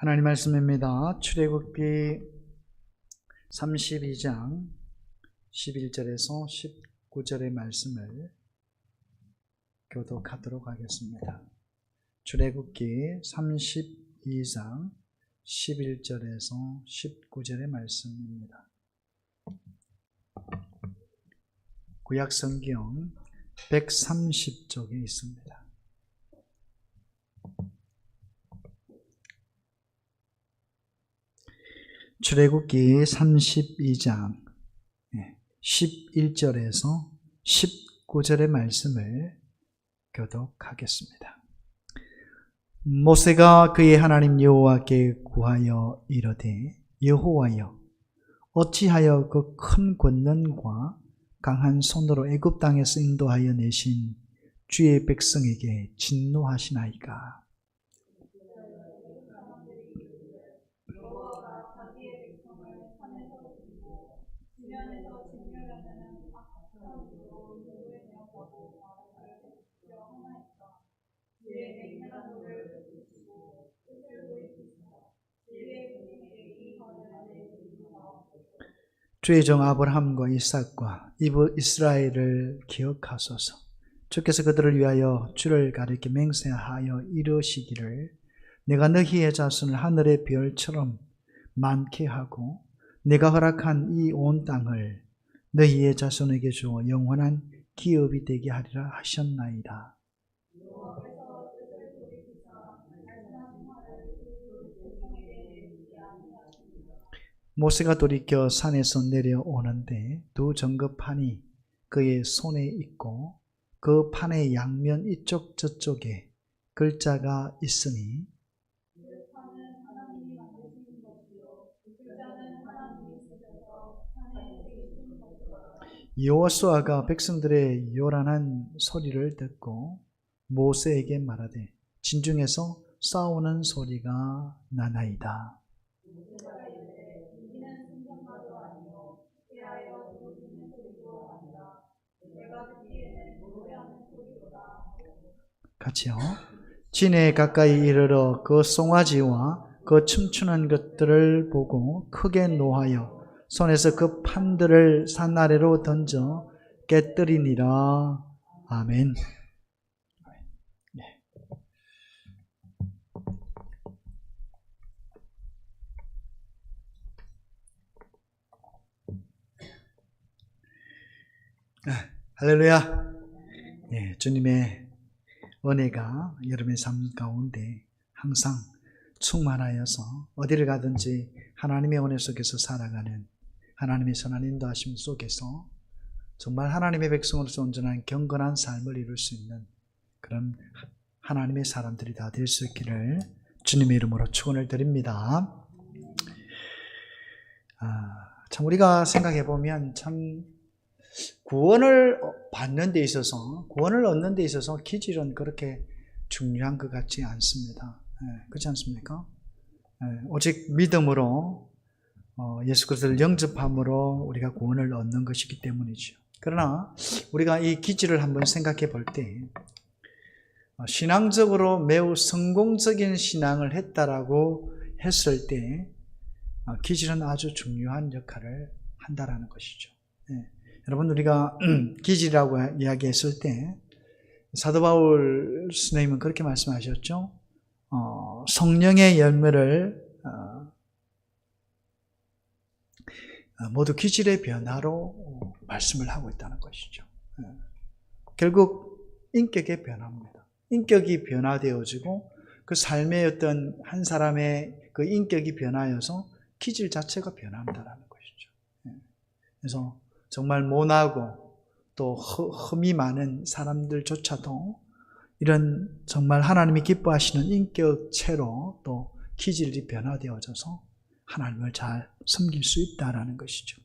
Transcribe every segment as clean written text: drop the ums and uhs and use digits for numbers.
하나님 말씀입니다. 출애굽기 32장 11절에서 19절의 말씀을 교독하도록 하겠습니다. 출애굽기 32장 11절에서 19절의 말씀입니다. 구약성경 130쪽에 있습니다. 출애굽기 32장 11절에서 19절의 말씀을 교독하겠습니다. 모세가 그의 하나님 여호와께 구하여 이르되, 여호와여, 어찌하여 그 큰 권능과 강한 손으로 애굽 땅에서 인도하여 내신 주의 백성에게 진노하시나이까? 주의 종 아브라함과 이삭과 이스라엘을 기억하소서. 주께서 그들을 위하여 주를 가리켜 맹세하여 이르시기를, 내가 너희의 자손을 하늘의 별처럼 많게 하고 내가 허락한 이 온 땅을 너희의 자손에게 주어 영원한 기업이 되게 하리라 하셨나이다. 모세가 돌이켜 산에서 내려오는데 두 정금판이 그의 손에 있고 그 판의 양면 이쪽 저쪽에 글자가 있으니 여호수아가 백성들의 요란한 소리를 듣고 모세에게 말하되, 진중에서 싸우는 소리가 나나이다. 같이요. 진에 가까이 이르러 그 송아지와 그 춤추는 것들을 보고 크게 노하여 손에서 그 판들을 산 아래로 던져 깨뜨리니라. 아멘. 네. 할렐루야. 네, 주님의 은혜가 여러분의 삶 가운데 항상 충만하여서 어디를 가든지 하나님의 은혜 속에서 살아가는 하나님의 선한 인도하심 속에서 정말 하나님의 백성으로서 온전한 경건한 삶을 이룰 수 있는 그런 하나님의 사람들이 다 될 수 있기를 주님의 이름으로 축원을 드립니다. 참 우리가 생각해 보면 참 구원을 받는 데 있어서, 구원을 얻는 데 있어서 기질은 그렇게 중요한 것 같지 않습니다. 그렇지 않습니까? 오직 믿음으로 예수 그리스도를 영접함으로 우리가 구원을 얻는 것이기 때문이죠. 그러나 우리가 이 기질을 한번 생각해 볼 때 신앙적으로 매우 성공적인 신앙을 했다라고 했을 때 기질은 아주 중요한 역할을 한다라는 것이죠. 여러분, 우리가 기질이라고 이야기했을 때 사도 바울 스님은 그렇게 말씀하셨죠. 성령의 열매를 모두 기질의 변화로 말씀을 하고 있다는 것이죠. 결국 인격의 변화입니다. 인격이 변화되어지고 그 삶의 어떤 한 사람의 그 인격이 변화해서 기질 자체가 변한다는 것이죠. 그래서 정말 모나고 또 흠이 많은 사람들조차도 이런 정말 하나님이 기뻐하시는 인격체로 또 기질이 변화되어져서 하나님을 잘 섬길 수 있다는 것이죠.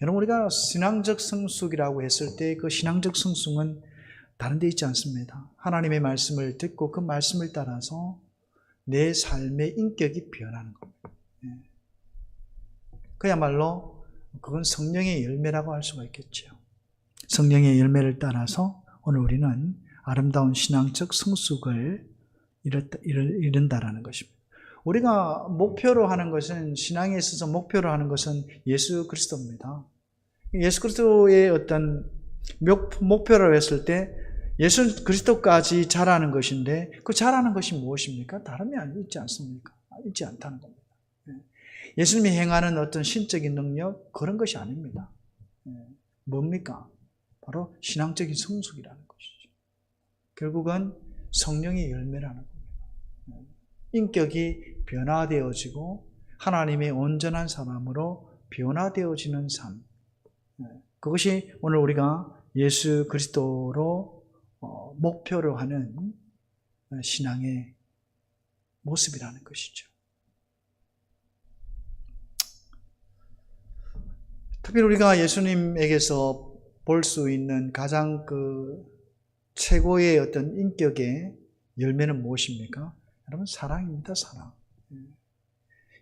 여러분, 우리가 신앙적 성숙이라고 했을 때 그 신앙적 성숙은 다른 데 있지 않습니다. 하나님의 말씀을 듣고 그 말씀을 따라서 내 삶의 인격이 변하는 겁니다. 그야말로 그건 성령의 열매라고 할 수가 있겠죠. 성령의 열매를 따라서 오늘 우리는 아름다운 신앙적 성숙을 이룬다라는 것입니다. 우리가 목표로 하는 것은, 신앙에 있어서 목표로 하는 것은 예수 그리스도입니다. 예수 그리스도의 어떤 목표로 했을 때 예수 그리스도까지 자라는 것인데, 그 자라는 것이 무엇입니까? 다름이 있지 않습니까? 있지 않다는 겁니다. 예수님이 행하는 어떤 신적인 능력, 그런 것이 아닙니다. 뭡니까? 바로 신앙적인 성숙이라는 것이죠. 결국은 성령의 열매라는 겁니다. 인격이 변화되어지고 하나님의 온전한 사람으로 변화되어지는 삶, 그것이 오늘 우리가 예수 그리스도로 목표로 하는 신앙의 모습이라는 것이죠. 특별히 우리가 예수님에게서 볼 수 있는 가장 최고의 어떤 인격의 열매는 무엇입니까? 여러분, 사랑입니다. 사랑.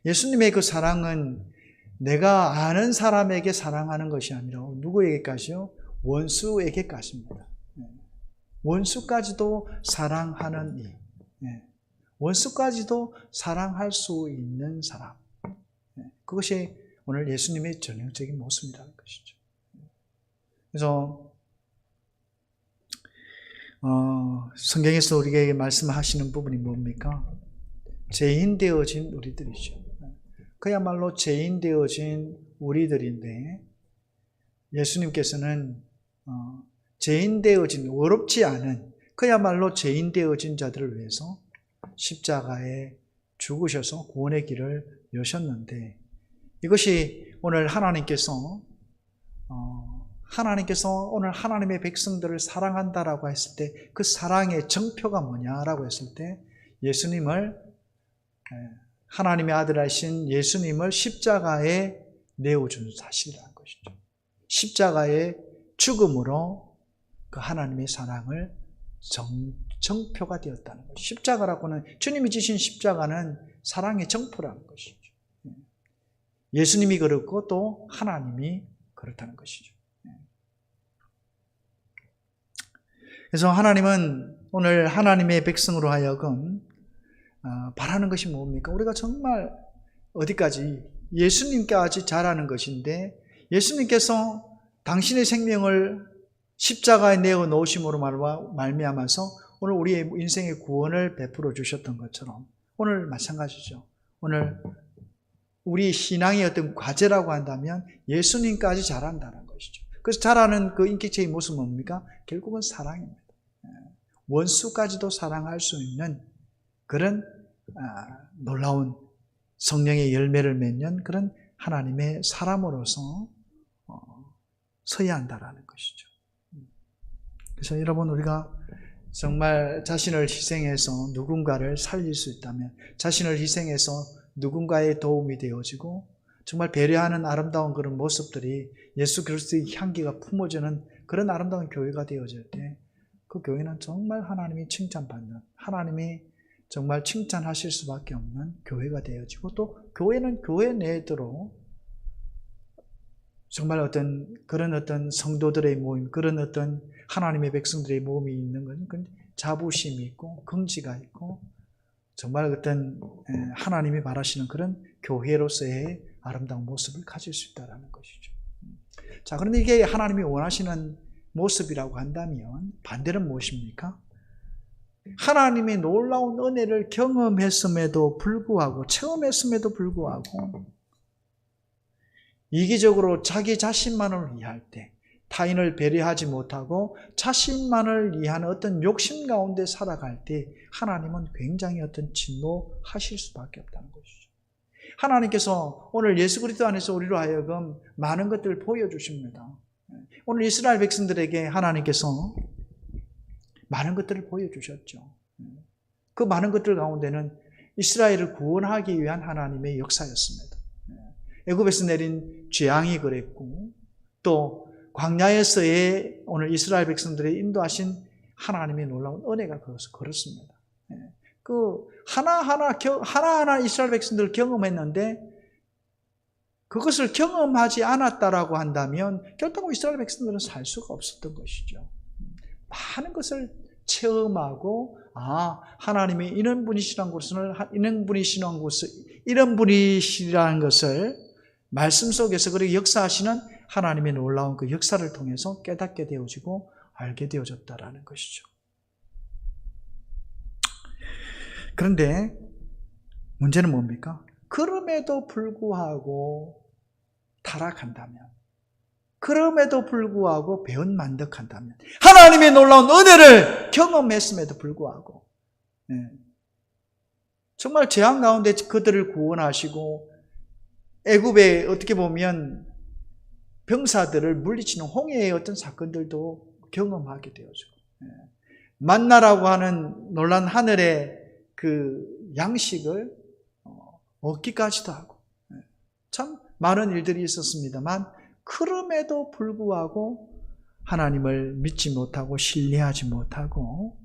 예수님의 그 사랑은 내가 아는 사람에게 사랑하는 것이 아니라 누구에게까지요? 원수에게까지입니다. 원수까지도 사랑하는 이, 원수까지도 사랑할 수 있는 사람, 그것이 오늘 예수님의 전형적인 모습이라는 것이죠. 그래서 성경에서 우리에게 말씀하시는 부분이 뭡니까? 죄인 되어진 우리들이죠. 그야말로 죄인 되어진 우리들인데, 예수님께서는 죄인 되어진, 어렵지 않은, 그야말로 죄인 되어진 자들을 위해서 십자가에 죽으셔서 구원의 길을 여셨는데, 이것이 오늘 하나님께서 오늘 하나님의 백성들을 사랑한다라고 했을 때, 그 사랑의 정표가 뭐냐라고 했을 때, 하나님의 아들이신 예수님을 십자가에 내어준 사실이라는 것이죠. 십자가의 죽음으로 그 하나님의 사랑을 정표가 되었다는 것이죠. 십자가라고는, 주님이 지신 십자가는 사랑의 정표라는 것이죠. 예수님이 그렇고 또 하나님이 그렇다는 것이죠. 그래서 하나님은 오늘 하나님의 백성으로 하여금 바라는 것이 뭡니까? 우리가 정말 어디까지? 예수님까지 자라는 것인데, 예수님께서 당신의 생명을 십자가에 내어 놓으심으로 말미암아서 오늘 우리의 인생의 구원을 베풀어 주셨던 것처럼, 오늘 마찬가지죠. 오늘 우리 신앙의 어떤 과제라고 한다면 예수님까지 자란다는 것이죠. 그래서 자라는 그 인격체의 모습은 뭡니까? 결국은 사랑입니다. 원수까지도 사랑할 수 있는 그런 놀라운 성령의 열매를 맺는 그런 하나님의 사람으로서 서야 한다라는 것이죠. 그래서 여러분, 우리가 정말 자신을 희생해서 누군가를 살릴 수 있다면, 자신을 희생해서 누군가의 도움이 되어지고 정말 배려하는 아름다운 그런 모습들이 예수 그리스도의 향기가 품어지는 그런 아름다운 교회가 되어질 때, 그 교회는 정말 하나님이 칭찬받는, 하나님이 정말 칭찬하실 수밖에 없는 교회가 되어지고, 또 교회는 교회 내에도 정말 그런 어떤 성도들의 모임, 그런 어떤 하나님의 백성들의 모임이 있는 것은 자부심이 있고 긍지가 있고, 정말 어떤 하나님이 바라시는 그런 교회로서의 아름다운 모습을 가질 수 있다는 것이죠. 자, 그런데 이게 하나님이 원하시는 모습이라고 한다면 반대는 무엇입니까? 하나님의 놀라운 은혜를 경험했음에도 불구하고, 체험했음에도 불구하고 이기적으로 자기 자신만을 위할 때, 타인을 배려하지 못하고 자신만을 위한 어떤 욕심 가운데 살아갈 때 하나님은 굉장히 어떤 진노하실 수밖에 없다는 것이죠. 하나님께서 오늘 예수 그리스도 안에서 우리로 하여금 많은 것들을 보여주십니다. 오늘 이스라엘 백성들에게 하나님께서 많은 것들을 보여주셨죠. 그 많은 것들 가운데는 이스라엘을 구원하기 위한 하나님의 역사였습니다. 애굽에서 내린 재앙이 그랬고, 또 광야에서의 오늘 이스라엘 백성들의 인도하신 하나님의 놀라운 은혜가 그렇습니다. 그 하나하나 이스라엘 백성들을 경험했는데, 그것을 경험하지 않았다라고 한다면 결코 이스라엘 백성들은 살 수가 없었던 것이죠. 많은 것을 체험하고 하나님이 이런 분이시라는 것을 말씀 속에서 그렇게 역사하시는 하나님의 놀라운 그 역사를 통해서 깨닫게 되어지고 알게 되어졌다라는 것이죠. 그런데 문제는 뭡니까? 그럼에도 불구하고 타락한다면, 그럼에도 불구하고 배은만덕한다면, 하나님의 놀라운 은혜를 경험했음에도 불구하고 정말 재앙 가운데 그들을 구원하시고 애굽에 어떻게 보면 병사들을 물리치는 홍해의 어떤 사건들도 경험하게 되어져. 만나라고 하는 놀란 하늘의 그 양식을 얻기까지도 하고 참 많은 일들이 있었습니다만, 그럼에도 불구하고 하나님을 믿지 못하고 신뢰하지 못하고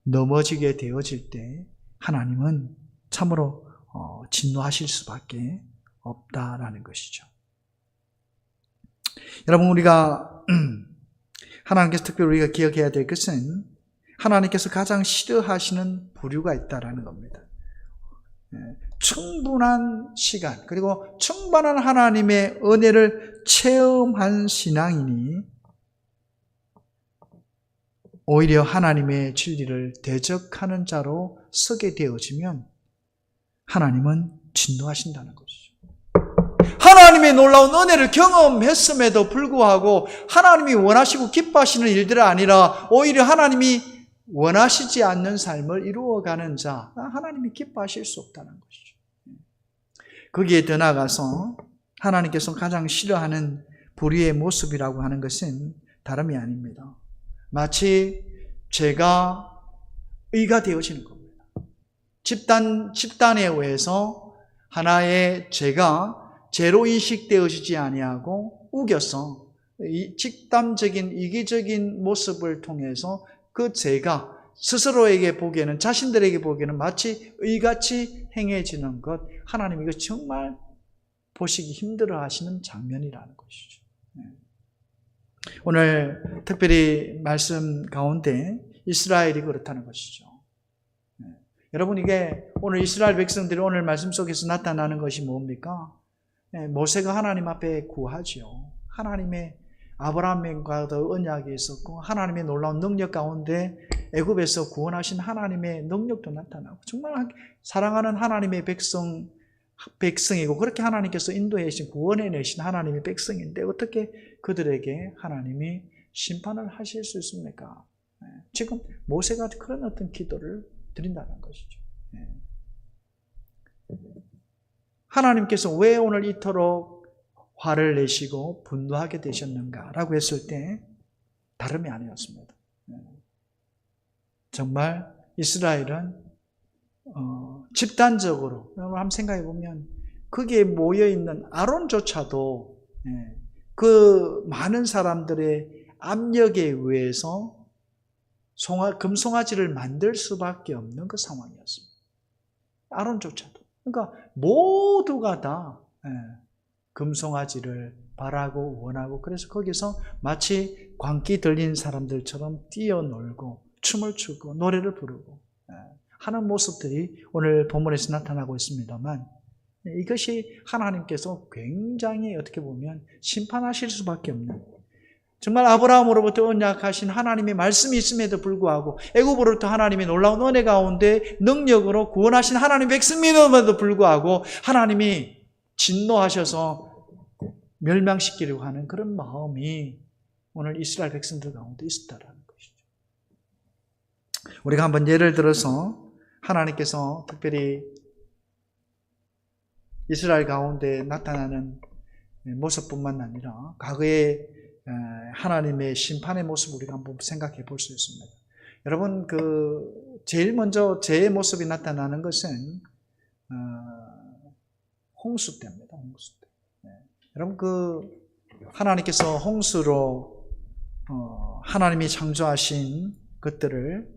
넘어지게 되어질 때 하나님은 참으로 진노하실 수밖에 없다라는 것이죠. 여러분, 우리가 하나님께서 특별히 우리가 기억해야 될 것은 하나님께서 가장 싫어하시는 부류가 있다라는 겁니다. 충분한 시간, 그리고 충만한 하나님의 은혜를 체험한 신앙인이 오히려 하나님의 진리를 대적하는 자로 서게 되어지면 하나님은 진노하신다는 것이죠. 하나님의 놀라운 은혜를 경험했음에도 불구하고 하나님이 원하시고 기뻐하시는 일들이 아니라 오히려 하나님이 원하시지 않는 삶을 이루어가는 자, 하나님이 기뻐하실 수 없다는 것이죠. 거기에 더 나아가서 하나님께서 가장 싫어하는 불의의 모습이라고 하는 것은 다름이 아닙니다. 마치 죄가 의가 되어지는 겁니다. 집단에 의해서 하나의 죄가 죄로 인식되어지지 아니하고 우겨서 집단적인 이기적인 모습을 통해서 그 죄가 스스로에게 보기에는, 자신들에게 보기에는 마치 의같이 행해지는 것, 하나님이 이거 정말 보시기 힘들어 하시는 장면이라는 것이죠. 오늘 특별히 말씀 가운데 이스라엘이 그렇다는 것이죠. 여러분, 이게 오늘 이스라엘 백성들이 오늘 말씀 속에서 나타나는 것이 뭡니까? 모세가 하나님 앞에 구하죠. 하나님의 아브라함과도 언약이 있었고 하나님의 놀라운 능력 가운데 애굽에서 구원하신 하나님의 능력도 나타나고 정말 사랑하는 하나님의 백성이고 그렇게 하나님께서 인도해내신, 구원해내신 하나님의 백성인데 어떻게 그들에게 하나님이 심판을 하실 수 있습니까? 지금 모세가 그런 어떤 기도를 드린다는 것이죠. 하나님께서 왜 오늘 이토록 화를 내시고 분노하게 되셨는가라고 했을 때 다름이 아니었습니다. 정말 이스라엘은 집단적으로, 한번 생각해 보면 거기에 모여있는 아론조차도 그 많은 사람들의 압력에 의해서 금송아지를 만들 수밖에 없는 그 상황이었습니다. 아론조차도. 그러니까 모두가 다 금송아지를 바라고 원하고, 그래서 거기서 마치 광기 들린 사람들처럼 뛰어놀고 춤을 추고 노래를 부르고 하는 모습들이 오늘 본문에서 나타나고 있습니다만, 이것이 하나님께서 굉장히 어떻게 보면 심판하실 수밖에 없는, 정말 아브라함으로부터 언약하신 하나님의 말씀이 있음에도 불구하고 애굽으로부터 하나님의 놀라운 은혜 가운데 능력으로 구원하신 하나님의 백성임에도 불구하고 하나님이 진노하셔서 멸망시키려고 하는 그런 마음이 오늘 이스라엘 백성들 가운데 있었다라는 것이죠. 우리가 한번 예를 들어서 하나님께서 특별히 이스라엘 가운데 나타나는 모습뿐만 아니라 과거에 하나님의 심판의 모습을 우리가 한번 생각해 볼 수 있습니다. 여러분, 제일 먼저 죄의 모습이 나타나는 것은 홍수 때입니다. 홍수 때. 여러분, 하나님께서 홍수로 하나님이 창조하신 것들을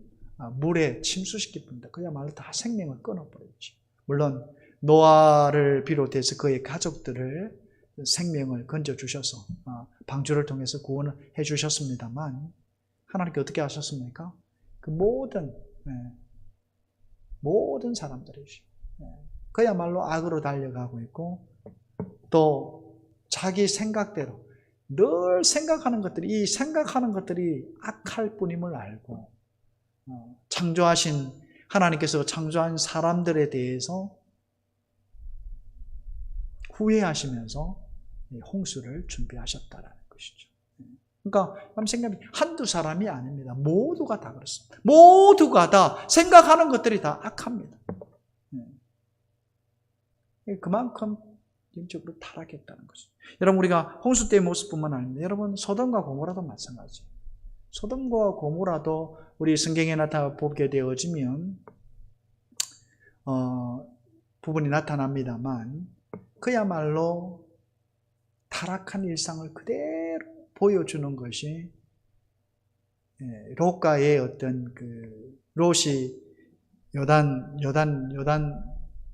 물에 침수시킬 뿐다. 그야말로 다 생명을 끊어버렸지. 물론 노아를 비롯해서 그의 가족들을 생명을 건져주셔서 방주를 통해서 구원을 해주셨습니다만, 하나님께 어떻게 하셨습니까? 그 모든 모든 사람들이죠. 그야말로 악으로 달려가고 있고 또 자기 생각대로 늘 생각하는 것들이 이 생각하는 것들이 악할 뿐임을 알고 창조하신 하나님께서 창조한 사람들에 대해서 후회하시면서 홍수를 준비하셨다라는 것이죠. 그러니까 생각이 한두 사람이 아닙니다. 모두가 다 그렇습니다. 모두가 다 생각하는 것들이 다 악합니다. 그만큼 영적으로 타락했다는 것이죠. 여러분 우리가 홍수 때의 모습뿐만 아닙니다. 여러분 소돔과 고모라도 마찬가지예요. 소돔과 고모라도 우리 성경에 나타나 보게 되어지면 부분이 나타납니다만 그야말로 타락한 일상을 그대로 보여주는 것이 롯과의 어떤 그 롯이 요단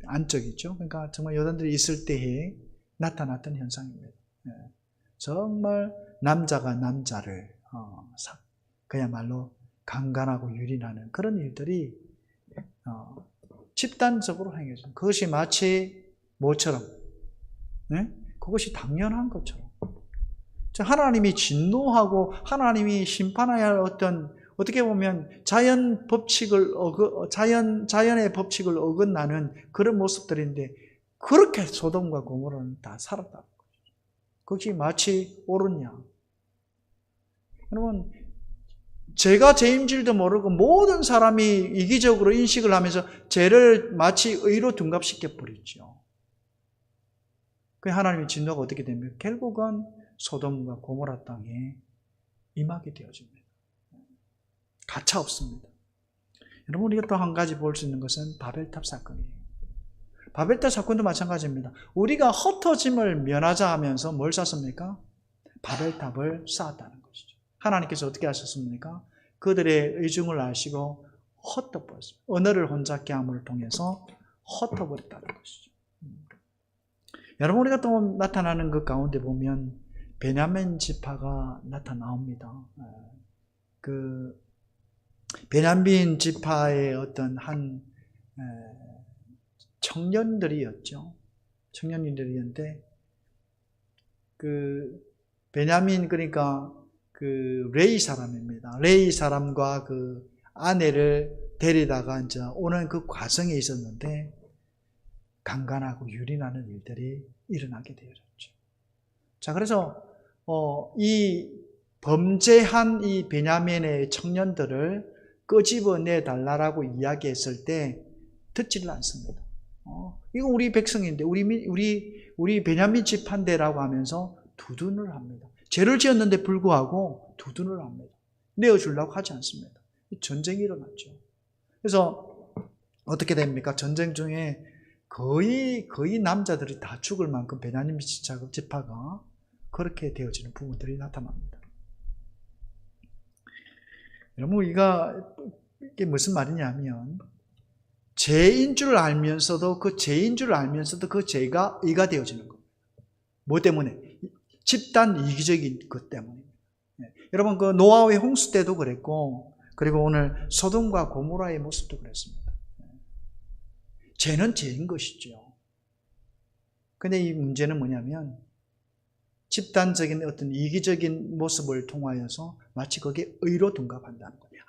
안쪽이죠. 그러니까 정말 요단들이 있을 때에 나타났던 현상입니다. 정말 남자가 남자를 그야말로 강간하고 유린하는 그런 일들이 집단적으로 행해져. 그것이 마치 뭐처럼? 그것이 당연한 것처럼. 하나님이 진노하고 하나님이 심판해야 할 어떻게 보면 자연의 법칙을 어긋나는 그런 모습들인데 그렇게 소돔과 고모라는 다 살았다는 거죠. 그것이 마치 옳으냐? 여러분 죄가 죄인 줄도 모르고 모든 사람이 이기적으로 인식을 하면서 죄를 마치 의로 둔갑시켜 버리죠. 그 하나님의 진노가 어떻게 됩니까? 결국은 소돔과 고모라 땅에 임하게 되어집니다. 가차 없습니다. 여러분 우리가 또 한 가지 볼 수 있는 것은 바벨탑 사건이에요. 바벨탑 사건도 마찬가지입니다. 우리가 흩어짐을 면하자 하면서 뭘 쌓습니까? 바벨탑을 쌓았다는 것이죠. 하나님께서 어떻게 하셨습니까? 그들의 의중을 아시고 흩어버렸습니다. 언어를 혼잡게 함을 통해서 흩어버렸다는 것이죠. 여러분 우리가 또 나타나는 그 가운데 보면 베냐민 지파가 나타나옵니다. 그 베냐민 지파의 어떤 한 청년들이었죠. 청년들이었는데 그 베냐민 그러니까 그 레이 사람입니다. 레이 사람과 그 아내를 데리다가 이제 오는 그 과정에 있었는데 강간하고 유린하는 일들이 일어나게 되어졌죠. 자, 그래서 이 범죄한 이 베냐민의 청년들을 끄집어내 달라라고 이야기했을 때 듣지를 않습니다. 이거 우리 백성인데 우리 베냐민 집한대라고 하면서 두둔을 합니다. 죄를 지었는데 불구하고 두둔을 합니다. 내어주려고 하지 않습니다. 전쟁이 일어났죠. 그래서 어떻게 됩니까? 전쟁 중에 거의 남자들이 다 죽을 만큼 베냐민 지파가 그렇게 되어지는 부분들이 나타납니다. 여러분, 이게 무슨 말이냐면, 죄인 줄 알면서도 그 죄가 의가 되어지는 겁니다. 뭐 때문에? 집단 이기적인 것 때문입니다. 여러분, 그 노아의 홍수 때도 그랬고, 그리고 오늘 소돔과 고모라의 모습도 그랬습니다. 죄는 죄인 것이죠. 근데 이 문제는 뭐냐면, 집단적인 어떤 이기적인 모습을 통하여서 마치 거기에 의로 둔갑한다는 거예요.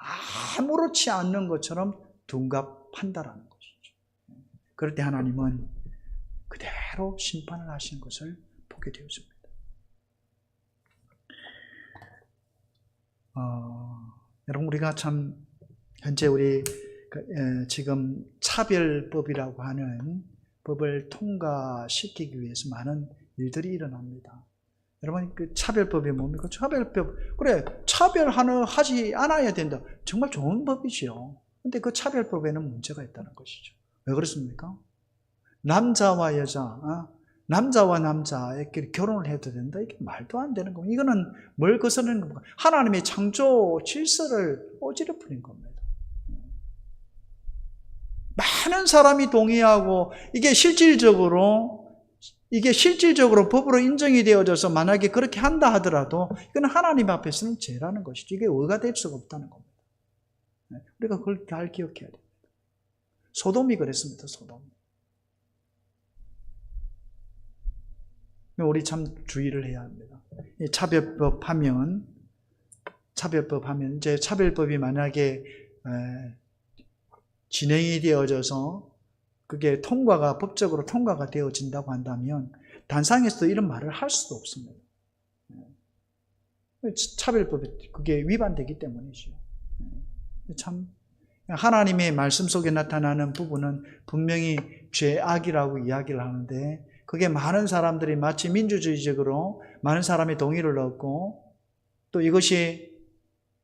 아무렇지 않는 것처럼 둔갑한다라는 것이죠. 그럴 때 하나님은 그대로 심판을 하시는 것을 보게 되었습니다. 여러분, 우리가 참 현재 우리 지금 차별법이라고 하는 법을 통과시키기 위해서 많은 일들이 일어납니다. 여러분, 그 차별법이 뭡니까? 차별법, 그래, 차별하지 않아야 된다. 정말 좋은 법이죠. 근데 그 차별법에는 문제가 있다는 것이죠. 왜 그렇습니까? 남자와 남자에게 결혼을 해도 된다? 이게 말도 안 되는 겁니다. 이거는 뭘 거스르는 겁니까? 하나님의 창조 질서를 어지럽히는 겁니다. 많은 사람이 동의하고 이게 실질적으로 법으로 인정이 되어져서 만약에 그렇게 한다 하더라도 이건 하나님 앞에서는 죄라는 것이죠. 이게 의가 될 수가 없다는 겁니다. 우리가 그걸 잘 기억해야 됩니다. 소돔이 그랬습니다. 소돔. 우리 참 주의를 해야 합니다. 차별법 하면 이제 차별법이 만약에 진행이 되어져서 그게 법적으로 통과가 되어진다고 한다면 단상에서도 이런 말을 할 수도 없습니다. 차별법이 그게 위반되기 때문이죠. 참 하나님의 말씀 속에 나타나는 부분은 분명히 죄악이라고 이야기를 하는데 그게 많은 사람들이 마치 민주주의적으로 많은 사람의 동의를 얻고 또 이것이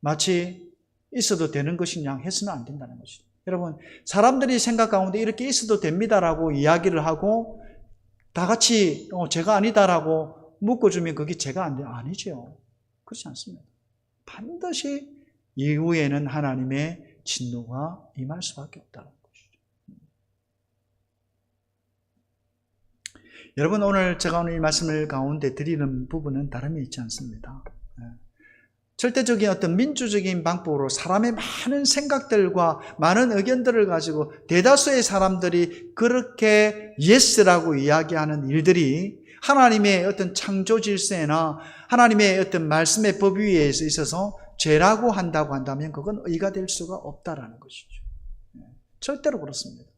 마치 있어도 되는 것이냐 해서는 안 된다는 것이죠. 여러분, 사람들이 생각 가운데 이렇게 있어도 됩니다라고 이야기를 하고 다 같이 죄가 아니다라고 묶어주면 그게 죄가 아니죠. 그렇지 않습니다. 반드시 이후에는 하나님의 진노가 임할 수밖에 없다는 것이죠. 여러분, 오늘 제가 오늘 이 말씀을 가운데 드리는 부분은 다름이 있지 않습니다. 절대적인 어떤 민주적인 방법으로 사람의 많은 생각들과 많은 의견들을 가지고 대다수의 사람들이 그렇게 예스라고 이야기하는 일들이 하나님의 어떤 창조 질서나 하나님의 어떤 말씀의 법 위에 있어서 죄라고 한다고 한다면 그건 의가 될 수가 없다라는 것이죠. 절대로 그렇습니다.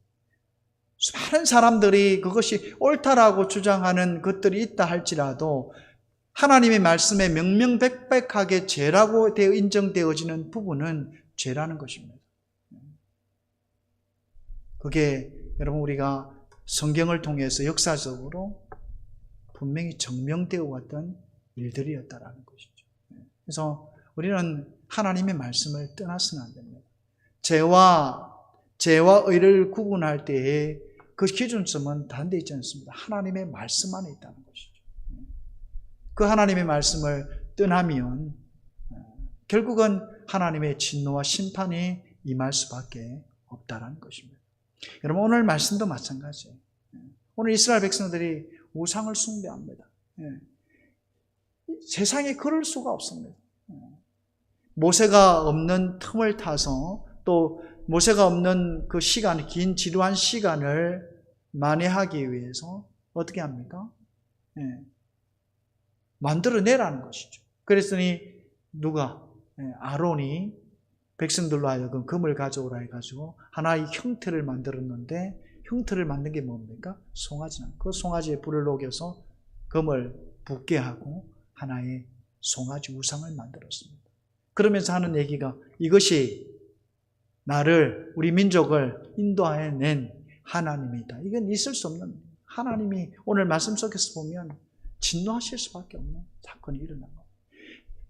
수많은 사람들이 그것이 옳다라고 주장하는 것들이 있다 할지라도 하나님의 말씀에 명명백백하게 죄라고 인정되어지는 부분은 죄라는 것입니다. 그게 여러분 우리가 성경을 통해서 역사적으로 분명히 증명되어 왔던 일들이었다라는 것이죠. 그래서 우리는 하나님의 말씀을 떠나서는 안 됩니다. 죄와 의를 구분할 때에 그 기준점은 다른 데 있지 않습니다. 하나님의 말씀 안에 있다는 것이죠. 그 하나님의 말씀을 떠나면 결국은 하나님의 진노와 심판이 임할 수밖에 없다는 것입니다. 여러분 오늘 말씀도 마찬가지예요. 오늘 이스라엘 백성들이 우상을 숭배합니다. 세상에 그럴 수가 없습니다. 모세가 없는 틈을 타서 또 모세가 없는 그 시간, 긴 지루한 시간을 만회하기 위해서 어떻게 합니까? 만들어내라는 것이죠. 그랬더니 누가? 아론이 백성들로 하여금 금을 가져오라 해가지고 하나의 형태를 만들었는데 형태를 만든 게 뭡니까? 송아지는. 그 송아지에 불을 녹여서 금을 붓게 하고 하나의 송아지 우상을 만들었습니다. 그러면서 하는 얘기가 이것이 나를 우리 민족을 인도해낸 하나님이다. 이건 있을 수 없는 하나님이 오늘 말씀 속에서 보면 진노하실 수밖에 없는 사건이 일어난 겁니다.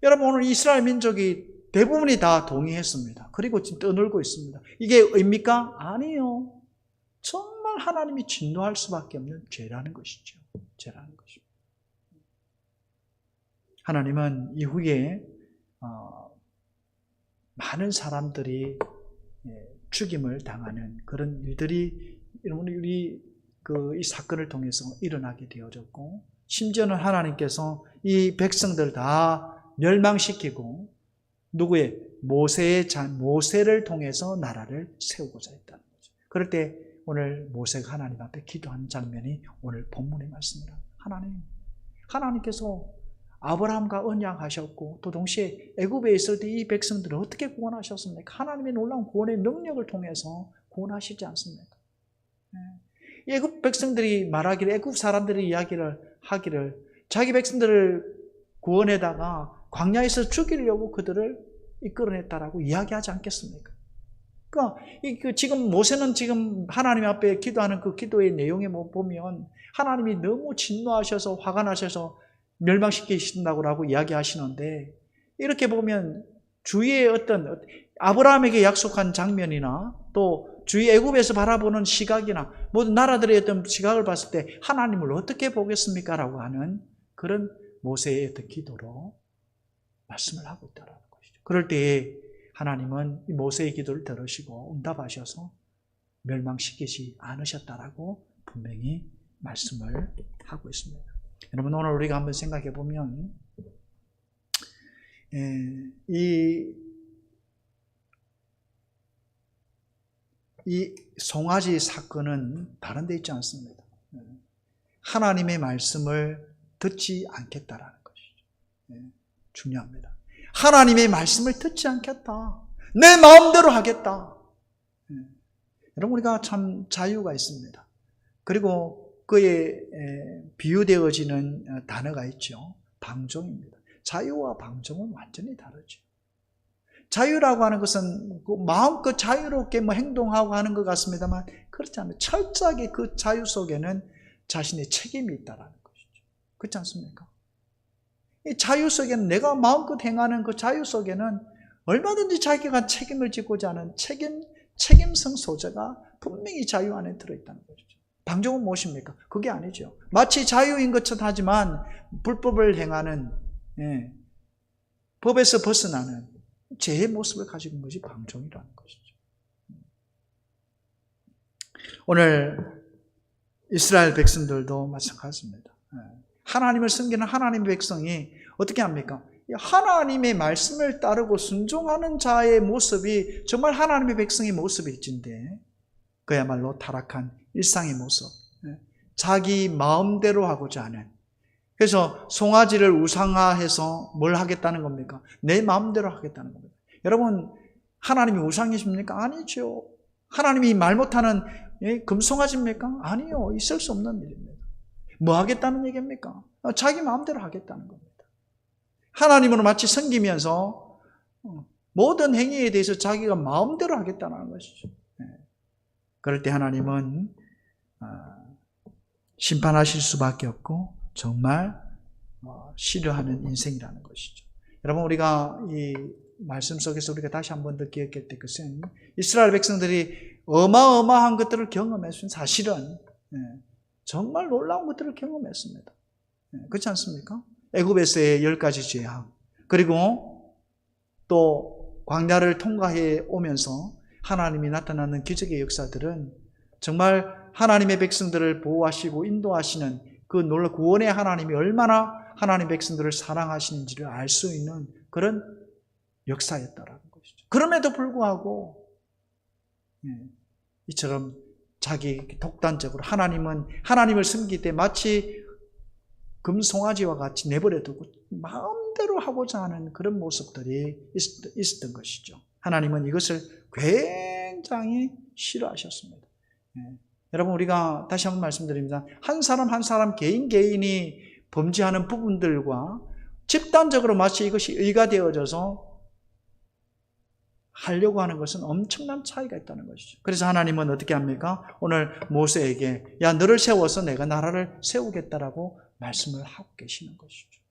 여러분 오늘 이스라엘 민족이 대부분이 다 동의했습니다. 그리고 지금 떠놀고 있습니다. 이게 의미입니까? 아니요. 정말 하나님이 진노할 수밖에 없는 죄라는 것이죠. 죄라는 것입니다. 하나님은 이후에 많은 사람들이 죽임을 당하는 그런 일들이 우리 이 사건을 통해서 일어나게 되어졌고 심지어는 하나님께서 이 백성들 다 멸망시키고 누구의 모세를 통해서 나라를 세우고자 했다는 거죠. 그럴 때 오늘 모세가 하나님 앞에 기도하는 장면이 오늘 본문의 말씀입니다. 하나님께서 아브라함과 언약하셨고 또 동시에 애굽에 있을 때 이 백성들을 어떻게 구원하셨습니까? 하나님의 놀라운 구원의 능력을 통해서 구원하시지 않습니까? 애굽 백성들이 말하기를 애굽 사람들이 이야기를 하기를 자기 백성들을 구원에다가 광야에서 죽이려고 그들을 이끌어냈다라고 이야기하지 않겠습니까? 그러니까 지금 모세는 지금 하나님 앞에 기도하는 그 기도의 내용에 보면 하나님이 너무 진노하셔서 화가 나셔서 멸망시키신다고 이야기하시는데 이렇게 보면 주위의 어떤 아브라함에게 약속한 장면이나 또 주위 애굽에서 바라보는 시각이나 모든 나라들의 어떤 시각을 봤을 때 하나님을 어떻게 보겠습니까? 라고 하는 그런 모세의 어떤 기도로 말씀을 하고 있다는 것이죠. 그럴 때에 하나님은 이 모세의 기도를 들으시고 응답하셔서 멸망시키지 않으셨다라고 분명히 말씀을 하고 있습니다. 여러분 오늘 우리가 한번 생각해 보면 이 송아지 사건은 다른 데 있지 않습니다. 하나님의 말씀을 듣지 않겠다라는 것이죠. 중요합니다. 하나님의 말씀을 듣지 않겠다. 내 마음대로 하겠다. 여러분, 우리가 참 자유가 있습니다. 그리고 그에 비유되어지는 단어가 있죠. 방종입니다. 자유와 방종은 완전히 다르죠. 자유라고 하는 것은 마음껏 자유롭게 행동하고 하는 것 같습니다만, 그렇지 않아요. 철저하게 그 자유 속에는 자신의 책임이 있다는 것이죠. 그렇지 않습니까? 이 자유 속에는, 내가 마음껏 행하는 그 자유 속에는 얼마든지 자기가 책임을 지고자 하는 책임성 소재가 분명히 자유 안에 들어있다는 것이죠. 방종은 무엇입니까? 그게 아니죠. 마치 자유인 것처럼 하지만 불법을 행하는, 법에서 벗어나는 죄의 모습을 가지고 있는 것이 방종이라는 것이죠. 오늘 이스라엘 백성들도 마찬가지입니다. 하나님을 섬기는 하나님의 백성이 어떻게 합니까? 하나님의 말씀을 따르고 순종하는 자의 모습이 정말 하나님의 백성의 모습일진데, 그야말로 타락한 일상의 모습, 자기 마음대로 하고자 하는, 그래서 송아지를 우상화해서 뭘 하겠다는 겁니까? 내 마음대로 하겠다는 겁니다. 여러분, 하나님이 우상이십니까? 아니죠. 하나님이 말 못하는 금송아지입니까? 아니요. 있을 수 없는 일입니다. 뭐 하겠다는 얘기입니까? 자기 마음대로 하겠다는 겁니다. 하나님으로 마치 섬기면서 모든 행위에 대해서 자기가 마음대로 하겠다는 것이죠. 그럴 때 하나님은 심판하실 수밖에 없고 정말 싫어하는 인생이라는 것이죠. 여러분, 우리가 이 말씀 속에서 우리가 다시 한 번 더 기억해야 될 것은, 이스라엘 백성들이 어마어마한 것들을 경험했습니다. 사실은 정말 놀라운 것들을 경험했습니다. 그렇지 않습니까? 애굽에서의 10가지 재앙, 그리고 또 광야를 통과해 오면서 하나님이 나타나는 기적의 역사들은 정말 하나님의 백성들을 보호하시고 인도하시는 그 놀라운 구원의 하나님이 얼마나 하나님의 백성들을 사랑하시는지를 알 수 있는 그런 역사였다라는 것이죠. 그럼에도 불구하고 이처럼 자기 독단적으로 하나님을 섬길 때 마치 금송아지와 같이 내버려두고 마음대로 하고자 하는 그런 모습들이 있었던 것이죠. 하나님은 이것을 굉장히 싫어하셨습니다. 여러분, 우리가 다시 한번 말씀드립니다. 한 사람 한 사람 개인이 범죄하는 부분들과 집단적으로 마치 이것이 의가 되어져서 하려고 하는 것은 엄청난 차이가 있다는 것이죠. 그래서 하나님은 어떻게 합니까? 오늘 모세에게 너를 세워서 내가 나라를 세우겠다라고 말씀을 하고 계시는 것이죠.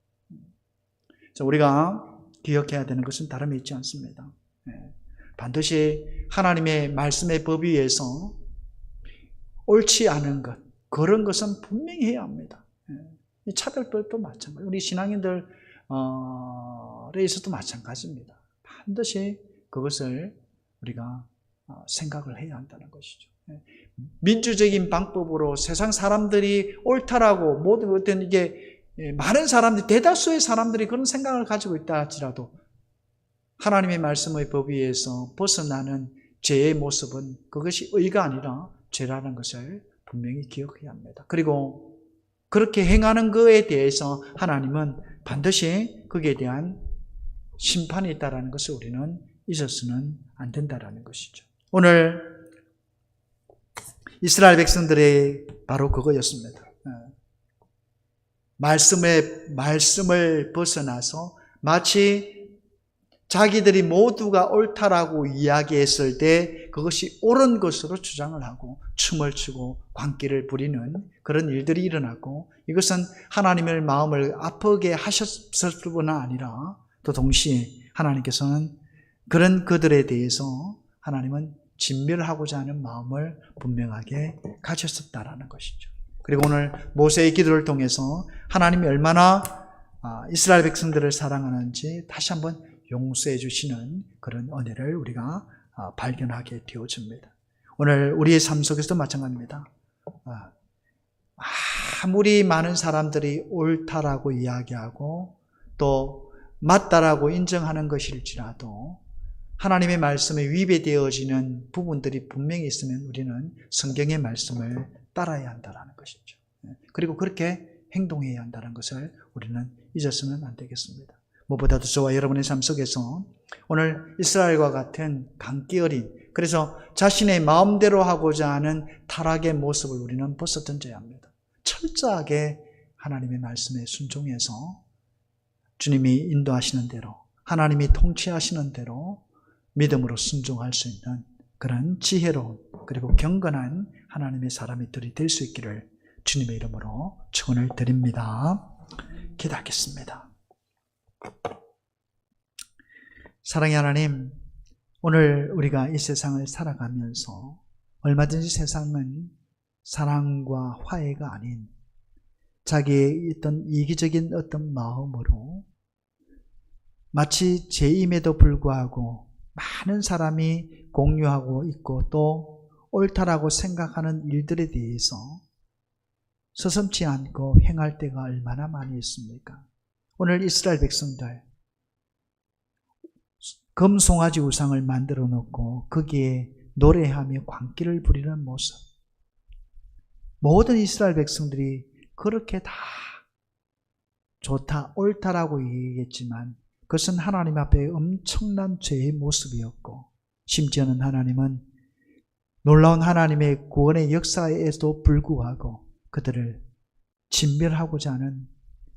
우리가 기억해야 되는 것은 다름이 있지 않습니다. 반드시 하나님의 말씀의 법 위에서 옳지 않은 것, 그런 것은 분명히 해야 합니다. 이 차별법도 마찬가지입니다. 우리 신앙인들에 있어도 마찬가지입니다. 반드시 그것을 우리가 생각을 해야 한다는 것이죠. 민주적인 방법으로 세상 사람들이 옳다라고 모든 어떤 이게 많은 사람들이, 대다수의 사람들이 그런 생각을 가지고 있다 할지라도 하나님의 말씀의 법 위에서 벗어나는 죄의 모습은 그것이 의가 아니라 죄라는 것을 분명히 기억해야 합니다. 그리고 그렇게 행하는 것에 대해서 하나님은 반드시 거기에 대한 심판이 있다는 것을 우리는 잊어서는 안 된다는 것이죠. 오늘 이스라엘 백성들의 바로 그거였습니다. 말씀을 벗어나서 마치 자기들이 모두가 옳다라고 이야기했을 때 그것이 옳은 것으로 주장을 하고 춤을 추고 광기를 부리는 그런 일들이 일어나고, 이것은 하나님의 마음을 아프게 하셨을 뿐 아니라 또 동시에 하나님께서는 그런 그들에 대해서 하나님은 진멸하고자 하는 마음을 분명하게 가졌었다라는 것이죠. 그리고 오늘 모세의 기도를 통해서 하나님이 얼마나 이스라엘 백성들을 사랑하는지 다시 한번 용서해 주시는 그런 은혜를 우리가 발견하게 되어집니다. 오늘 우리의 삶 속에서도 마찬가지입니다. 아무리 많은 사람들이 옳다라고 이야기하고 또 맞다라고 인정하는 것일지라도 하나님의 말씀에 위배되어지는 부분들이 분명히 있으면 우리는 성경의 말씀을 따라야 한다는 것이죠. 그리고 그렇게 행동해야 한다는 것을 우리는 잊어서는 안 되겠습니다. 무엇보다도 저와 여러분의 삶 속에서 오늘 이스라엘과 같은 강기 어린, 그래서 자신의 마음대로 하고자 하는 타락의 모습을 우리는 벗어던져야 합니다. 철저하게 하나님의 말씀에 순종해서 주님이 인도하시는 대로, 하나님이 통치하시는 대로 믿음으로 순종할 수 있는 그런 지혜로운 그리고 경건한 하나님의 사람들이 될 수 있기를 주님의 이름으로 축원을 드립니다. 기도하겠습니다. 사랑의 하나님, 오늘 우리가 이 세상을 살아가면서 얼마든지 세상은 사랑과 화해가 아닌 자기의 어떤 이기적인 어떤 마음으로 마치 죄임에도 불구하고 많은 사람이 공유하고 있고 또 옳다라고 생각하는 일들에 대해서 서슴지 않고 행할 때가 얼마나 많이 있습니까? 오늘 이스라엘 백성들 금송아지 우상을 만들어 놓고 거기에 노래하며 광기를 부리는 모습, 모든 이스라엘 백성들이 그렇게 다 좋다, 옳다라고 얘기했지만 그것은 하나님 앞에 엄청난 죄의 모습이었고, 심지어는 하나님은 놀라운 하나님의 구원의 역사에도 불구하고 그들을 진멸하고자 하는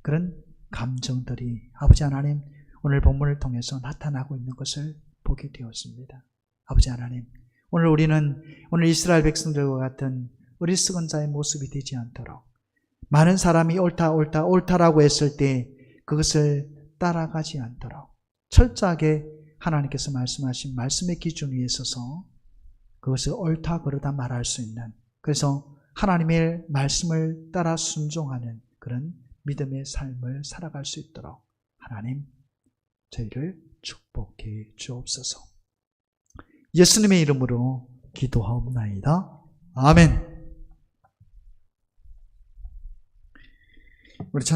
그런 감정들이 아버지 하나님 오늘 본문을 통해서 나타나고 있는 것을 보게 되었습니다. 아버지 하나님, 오늘 우리는 오늘 이스라엘 백성들과 같은 어리석은 자의 모습이 되지 않도록 많은 사람이 옳다라고 했을 때 그것을 따라가지 않도록 철저하게 하나님께서 말씀하신 말씀의 기준 위에 서서 그것을 옳다 그러다 말할 수 있는, 그래서 하나님의 말씀을 따라 순종하는 그런 믿음의 삶을 살아갈 수 있도록 하나님 저희를 축복해 주옵소서. 예수님의 이름으로 기도하옵나이다. 아멘. 우리 찬송